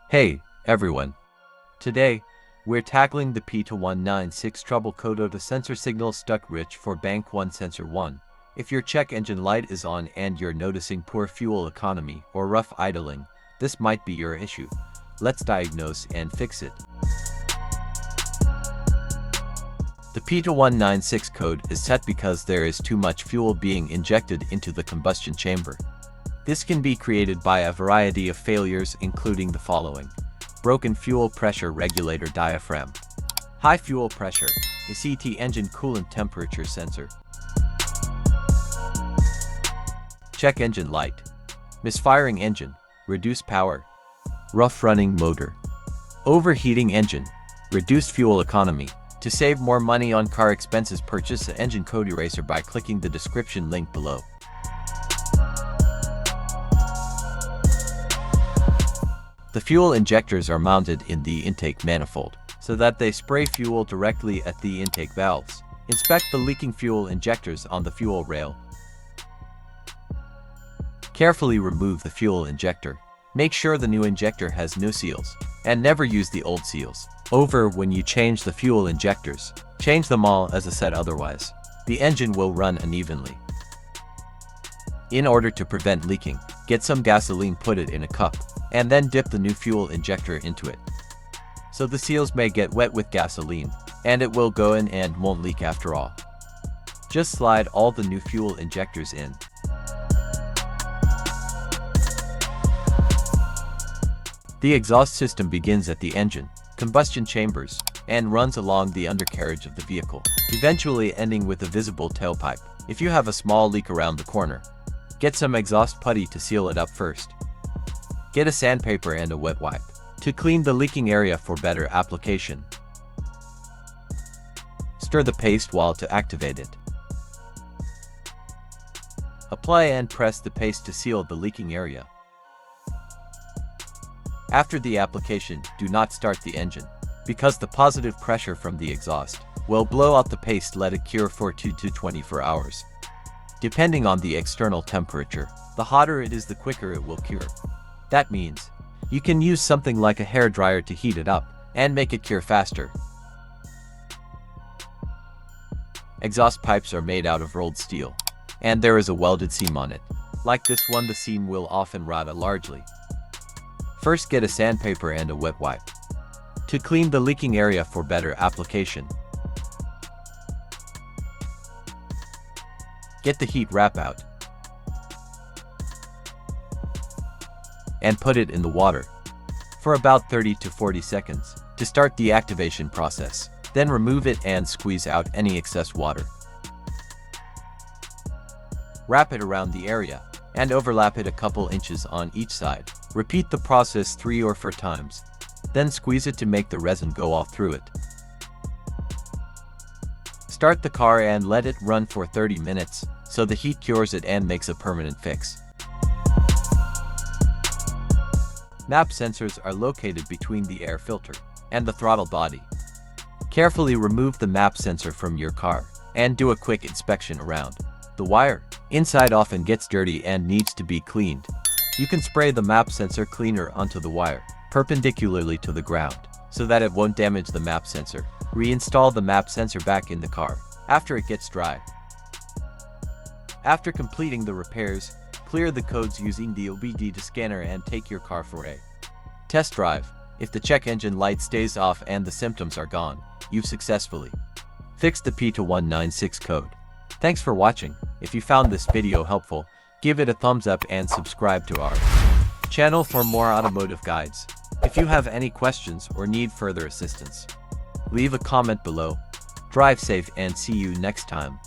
Hey, everyone. Today, we're tackling the P2196 trouble code of the sensor signal stuck rich for Bank 1 Sensor 1. If your check engine light is on and you're noticing poor fuel economy or rough idling, this might be your issue. Let's diagnose and fix it. The P2196 code is set because there is too much fuel being injected into the combustion chamber. This can be created by a variety of failures, including the following: broken fuel pressure regulator diaphragm, high fuel pressure, ACT engine coolant temperature sensor, check engine light, misfiring engine, reduced power, rough running motor, overheating engine, reduced fuel economy. To save more money on car expenses, purchase the engine code eraser by clicking the description link below. The fuel injectors are mounted in the intake manifold, so that they spray fuel directly at the intake valves. Inspect the leaking fuel injectors on the fuel rail. Carefully remove the fuel injector. Make sure the new injector has no seals, and never use the old seals. When you change the fuel injectors, change them all as a set, otherwise the engine will run unevenly. In order to prevent leaking, get some gasoline, put it in a cup, and then dip the new fuel injector into it. So the seals may get wet with gasoline, and it will go in and won't leak after all. Just slide all the new fuel injectors in. The exhaust system begins at the engine, combustion chambers, and runs along the undercarriage of the vehicle, eventually ending with a visible tailpipe. If you have a small leak around the corner, get some exhaust putty to seal it up first. Get a sandpaper and a wet wipe to clean the leaking area for better application. Stir the paste while to activate it. Apply and press the paste to seal the leaking area. After the application, do not start the engine, because the positive pressure from the exhaust will blow out the paste. Let it cure for 2 to 24 hours. Depending on the external temperature, the hotter it is, the quicker it will cure. That means you can use something like a hair dryer to heat it up and make it cure faster. Exhaust pipes are made out of rolled steel, and there is a welded seam on it. Like this one, the seam will often rot largely. First, get a sandpaper and a wet wipe to clean the leaking area for better application. Get the heat wrap out and put it in the water for about 30 to 40 seconds to start the activation process. Then remove it and squeeze out any excess water. Wrap it around the area and overlap it a couple inches on each side. Repeat the process 3 or 4 times. Then squeeze it to make the resin go off through it. Start the car and let it run for 30 minutes, so the heat cures it and makes a permanent fix. MAP sensors are located between the air filter and the throttle body. Carefully remove the MAP sensor from your car and do a quick inspection around. The wire inside often gets dirty and needs to be cleaned. You can spray the MAP sensor cleaner onto the wire, perpendicularly to the ground, so that it won't damage the MAP sensor. Reinstall the MAP sensor back in the car after it gets dry. After completing the repairs, clear the codes using the OBD scanner and take your car for a test drive. If the check engine light stays off and the symptoms are gone, you've successfully fixed the P2196 code. Thanks for watching. If you found this video helpful, give it a thumbs up and subscribe to our channel for more automotive guides. If you have any questions or need further assistance, leave a comment below. Drive safe and see you next time.